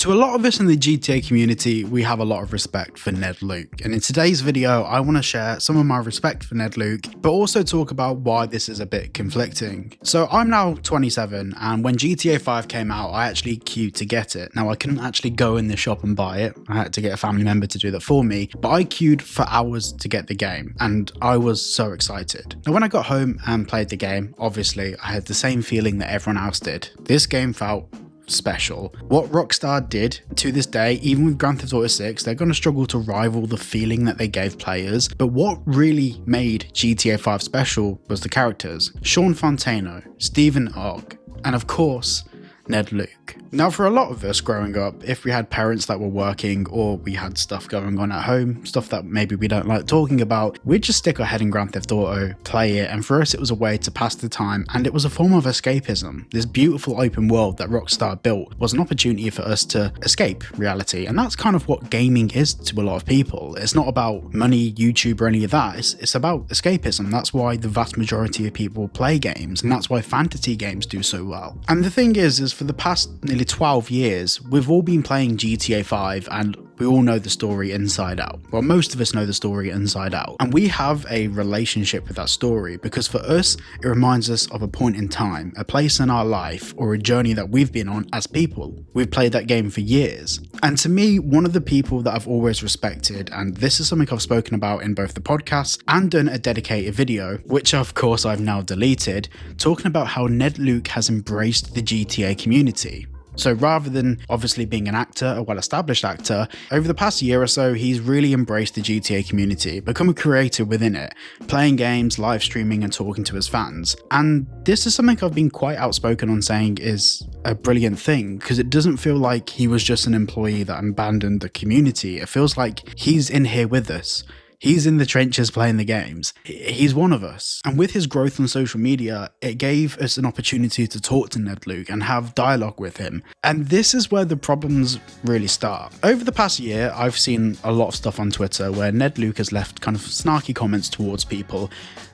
To a lot of us in the GTA community, we have a lot of respect for Ned Luke, and in today's video I want to share some of my respect for Ned Luke, but also talk about why this is a bit conflicting. So I'm now 27, and when GTA 5 came out I actually queued to get it. Now I couldn't actually go in the shop and buy it, I had to get a family member to do that for me, but I queued for hours to get the game and I was so excited. Now when I got home and played the game, obviously I had the same feeling that everyone else did. This game felt special. What Rockstar did to this day, even with Grand Theft Auto 6, they're going to struggle to rival the feeling that they gave players, but what really made GTA 5 special was the characters. Sean Fontano, Stephen Ogg, and of course, Ned Luke. Now for a lot of us growing up, if we had parents that were working or we had stuff going on at home, stuff that maybe we don't like talking about, we'd just stick our head in Grand Theft Auto, play it, and for us it was a way to pass the time, and it was a form of escapism. This beautiful open world that Rockstar built was an opportunity for us to escape reality, and that's kind of what gaming is to a lot of people. It's not about money, YouTube, or any of that, it's about escapism. That's why the vast majority of people play games, and that's why fantasy games do so well. And the thing is for the past nearly 12 years, we've all been playing GTA 5 and we all know the story inside out. Well, most of us know the story inside out. And we have a relationship with that story because for us, it reminds us of a point in time, a place in our life, or a journey that we've been on as people. We've played that game for years. And to me, one of the people that I've always respected, and this is something I've spoken about in both the podcast and done a dedicated video, which of course I've now deleted, talking about how Ned Luke has embraced the GTA community. So rather than obviously being an actor, a well-established actor, over the past year or so, he's really embraced the GTA community, become a creator within it, playing games, live streaming and talking to his fans. And this is something I've been quite outspoken on saying is a brilliant thing, because it doesn't feel like he was just an employee that abandoned the community. It feels like he's in here with us. He's in the trenches playing the games. He's one of us. And with his growth on social media, it gave us an opportunity to talk to Ned Luke and have dialogue with him. And this is where the problems really start. Over the past year, I've seen a lot of stuff on Twitter where Ned Luke has left kind of snarky comments towards people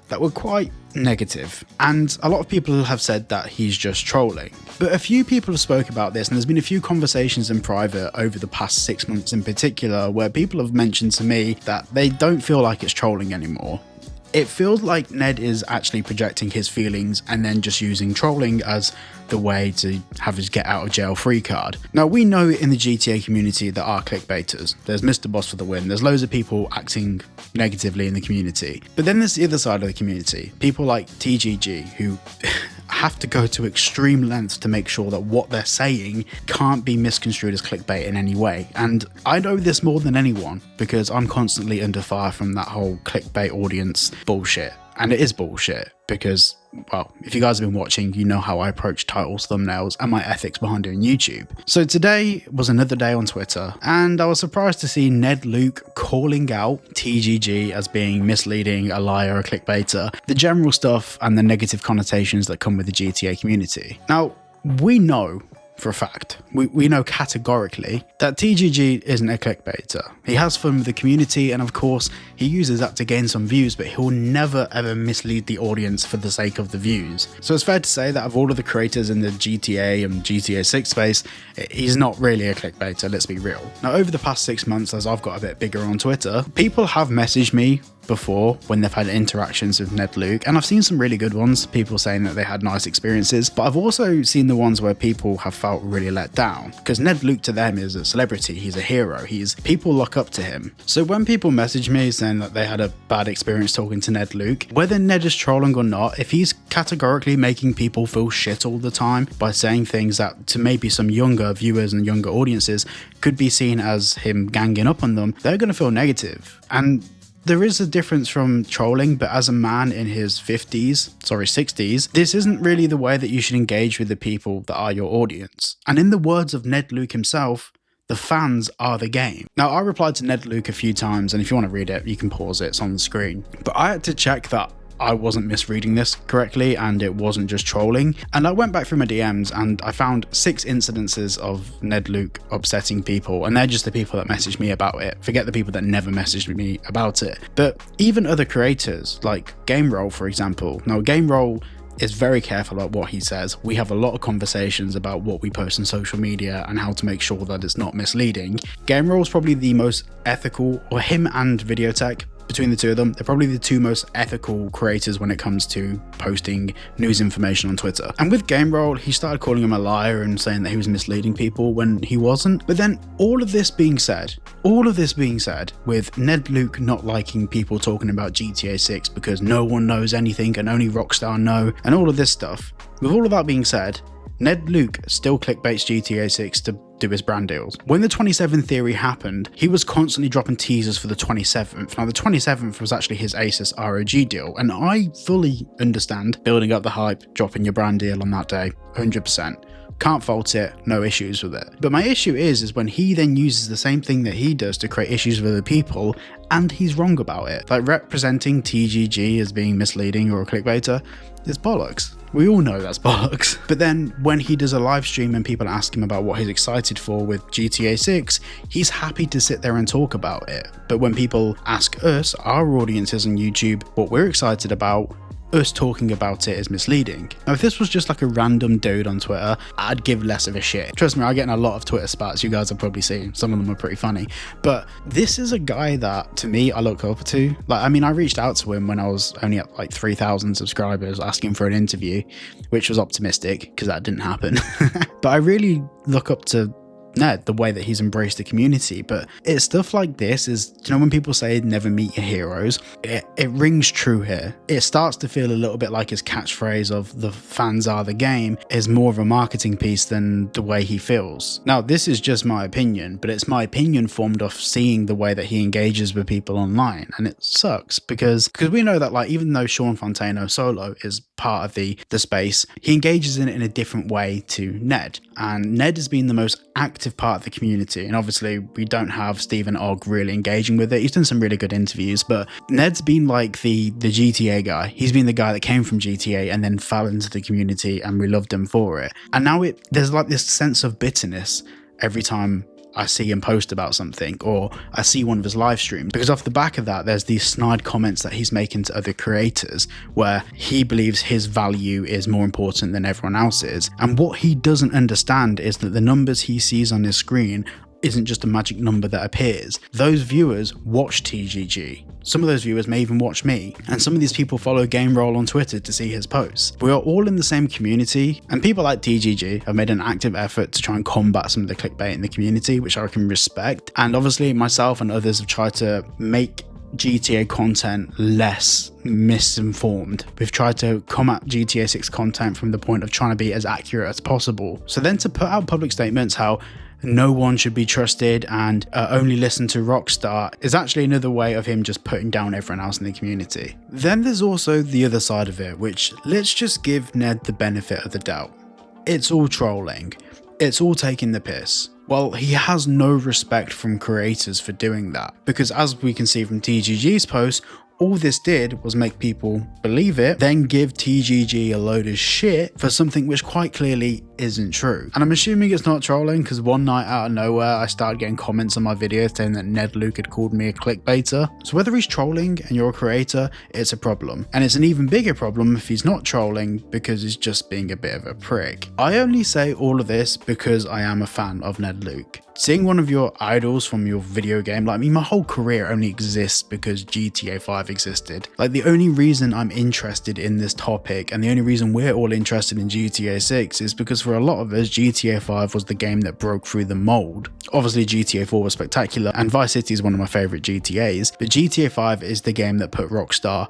that were quite negative, and a lot of people have said that he's just trolling. But a few people have spoke about this, and there's been a few conversations in private over the past 6 months in particular where people have mentioned to me that they don't feel like it's trolling anymore. It feels like Ned is actually projecting his feelings and then just using trolling as the way to have his get out of jail free card. Now we know in the GTA community there are clickbaiters. There's Mr. Boss for the win. There's loads of people acting negatively in the community. But then there's the other side of the community. People like TGG who have to go to extreme lengths to make sure that what they're saying can't be misconstrued as clickbait in any way. And I know this more than anyone because I'm constantly under fire from that whole clickbait audience bullshit. And it is bullshit because, well, if you guys have been watching, you know how I approach titles, thumbnails, and my ethics behind doing YouTube. So today was another day on Twitter, and I was surprised to see Ned Luke calling out TGG as being misleading, a liar, a clickbaiter, the general stuff and the negative connotations that come with the GTA community. Now, we know for a fact, we know categorically that TGG isn't a clickbaiter. He has fun with the community, and of course he uses that to gain some views, but he'll never ever mislead the audience for the sake of the views. So it's fair to say that of all of the creators in the GTA and GTA 6 space, he's not really a clickbaiter, let's be real. Now over the past 6 months, as I've got a bit bigger on Twitter, people have messaged me before when they've had interactions with Ned Luke, and I've seen some really good ones, people saying that they had nice experiences, but I've also seen the ones where people have felt really let down, because Ned Luke to them is a celebrity, he's a hero, people look up to him. So when people message me saying that they had a bad experience talking to Ned Luke, whether Ned is trolling or not, if he's categorically making people feel shit all the time by saying things that to maybe some younger viewers and younger audiences could be seen as him ganging up on them, they're going to feel negative. And there is a difference from trolling, but as a man in his 60s, this isn't really the way that you should engage with the people that are your audience. And in the words of Ned Luke himself, the fans are the game. Now, I replied to Ned Luke a few times, and if you want to read it, you can pause it, it's on the screen. But I had to check that I wasn't misreading this correctly and it wasn't just trolling. And I went back through my DMs and I found 6 incidences of Ned Luke upsetting people, and they're just the people that messaged me about it. Forget the people that never messaged me about it. But even other creators like Game Roll, for example. Now, Game Roll is very careful about what he says. We have a lot of conversations about what we post on social media and how to make sure that it's not misleading. GameRoll is probably the most ethical, or him and Videotech, between the two of them, they're probably the two most ethical creators when it comes to posting news information on Twitter. And with GameRoll, he started calling him a liar and saying that he was misleading people when he wasn't. But then all of this being said, with Ned Luke not liking people talking about GTA 6 because no one knows anything and only Rockstar know, and all of this stuff, with all of that being said, Ned Luke still clickbaits GTA 6 to do his brand deals. When the 27th theory happened, he was constantly dropping teasers for the 27th. Now the 27th was actually his Asus ROG deal, and I fully understand building up the hype, dropping your brand deal on that day, 100%. Can't fault it, no issues with it. But my issue is when he then uses the same thing that he does to create issues with other people, and he's wrong about it. Like representing TGG as being misleading or a clickbaiter is bollocks. We all know that's bollocks. But then when he does a live stream and people ask him about what he's excited for with GTA 6, he's happy to sit there and talk about it. But when people ask us, our audiences on YouTube, what we're excited about, us talking about it is misleading. Now, if this was just like a random dude on Twitter, I'd give less of a shit. Trust me, I get in a lot of Twitter spats. You guys have probably seen. Some of them are pretty funny. But this is a guy that, to me, I look up to. Like, I mean, I reached out to him when I was only at like 3,000 subscribers asking for an interview, which was optimistic because that didn't happen. But I really look up to Ned, the way that he's embraced the community. But it's stuff like this is, you know, when people say never meet your heroes, it rings true here. It starts to feel a little bit like his catchphrase of the fans are the game is more of a marketing piece than the way he feels. Now, this is just my opinion, but it's my opinion formed off seeing the way that he engages with people online. And it sucks because we know that, like, even though Sean Fontano solo is part of the space, he engages in it in a different way to Ned. And Ned has been the most active part of the community, and obviously we don't have Stephen Ogg really engaging with it. He's done some really good interviews, but Ned's been like the GTA guy. He's been the guy that came from GTA and then fell into the community, and we loved him for it. And now there's like this sense of bitterness every time I see him post about something, or I see one of his live streams, because off the back of that, there's these snide comments that he's making to other creators where he believes his value is more important than everyone else's. And what he doesn't understand is that the numbers he sees on his screen isn't just a magic number that appears. Those viewers watch TGG. Some of those viewers may even watch me, and some of these people follow GameRoll on Twitter to see his posts. We are all in the same community, and people like TGG have made an active effort to try and combat some of the clickbait in the community, which I can respect. And obviously myself and others have tried to make GTA content less misinformed. We've tried to come at GTA 6 content from the point of trying to be as accurate as possible. So then to put out public statements how no one should be trusted and only listen to Rockstar is actually another way of him just putting down everyone else in the community. Then there's also the other side of it, which let's just give Ned the benefit of the doubt. It's all trolling. It's all taking the piss. Well, he has no respect from creators for doing that, because as we can see from TGG's post, all this did was make people believe it, then give TGG a load of shit for something which quite clearly isn't true. And I'm assuming it's not trolling, because one night out of nowhere I started getting comments on my video saying that Ned Luke had called me a clickbaiter. So whether he's trolling and you're a creator, it's a problem. And it's an even bigger problem if he's not trolling, because he's just being a bit of a prick. I only say all of this because I am a fan of Ned Luke. Seeing one of your idols from your video game, like, I mean, my whole career only exists because GTA 5 existed. Like, the only reason I'm interested in this topic, and the only reason we're all interested in GTA 6 is because for a lot of us, GTA 5 was the game that broke through the mold. Obviously, GTA 4 was spectacular, and Vice City is one of my favorite GTAs, but GTA 5 is the game that put Rockstar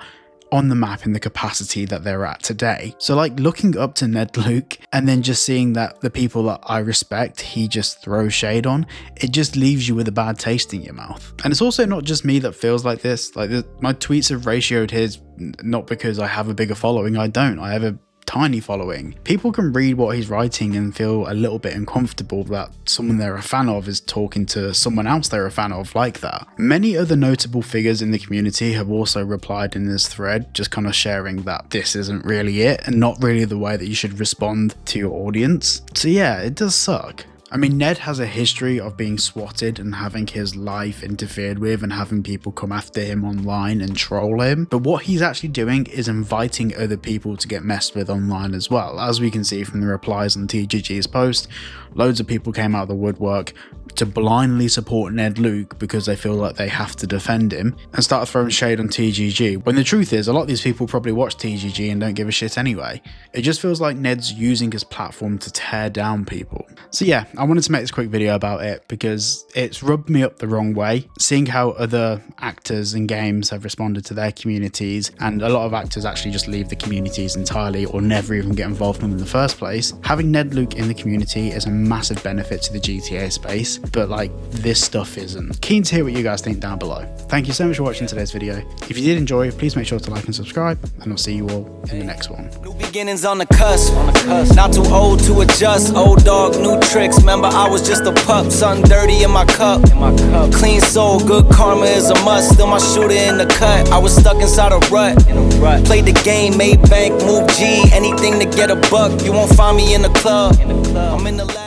on the map in the capacity that they're at today. So, like, looking up to Ned Luke and then just seeing that the people that I respect, he just throws shade on, it just leaves you with a bad taste in your mouth. And it's also not just me that feels like this. Like, my tweets have ratioed his, not because I have a bigger following. I don't. I have a tiny following. People can read what he's writing and feel a little bit uncomfortable that someone they're a fan of is talking to someone else they're a fan of like that. Many other notable figures in the community have also replied in this thread, just kind of sharing that this isn't really it and not really the way that you should respond to your audience. So yeah, it does suck. I mean, Ned has a history of being swatted and having his life interfered with and having people come after him online and troll him, but what he's actually doing is inviting other people to get messed with online as well. As we can see from the replies on TGG's post, loads of people came out of the woodwork to blindly support Ned Luke because they feel like they have to defend him and start throwing shade on TGG, when the truth is a lot of these people probably watch TGG and don't give a shit anyway. It just feels like Ned's using his platform to tear down people. So yeah, I wanted to make this quick video about it because it's rubbed me up the wrong way, seeing how other actors in games have responded to their communities, and a lot of actors actually just leave the communities entirely or never even get involved in them in the first place. Having Ned Luke in the community is a massive benefit to the GTA space, but like this stuff isn't. Keen to hear what you guys think down below. Thank you so much for watching today's video. If you did enjoy, please make sure to like and subscribe, and I'll see you all in the next one. New beginnings on the cusp, not too old to adjust. Old dog, new tricks. Remember I was just a pup, something dirty in my cup. Clean soul, good karma is a must. Still my shooter in the cut. I was stuck inside a rut. Played the game, made bank, move G, anything to get a buck. You won't find me in the club. I'm in the lab.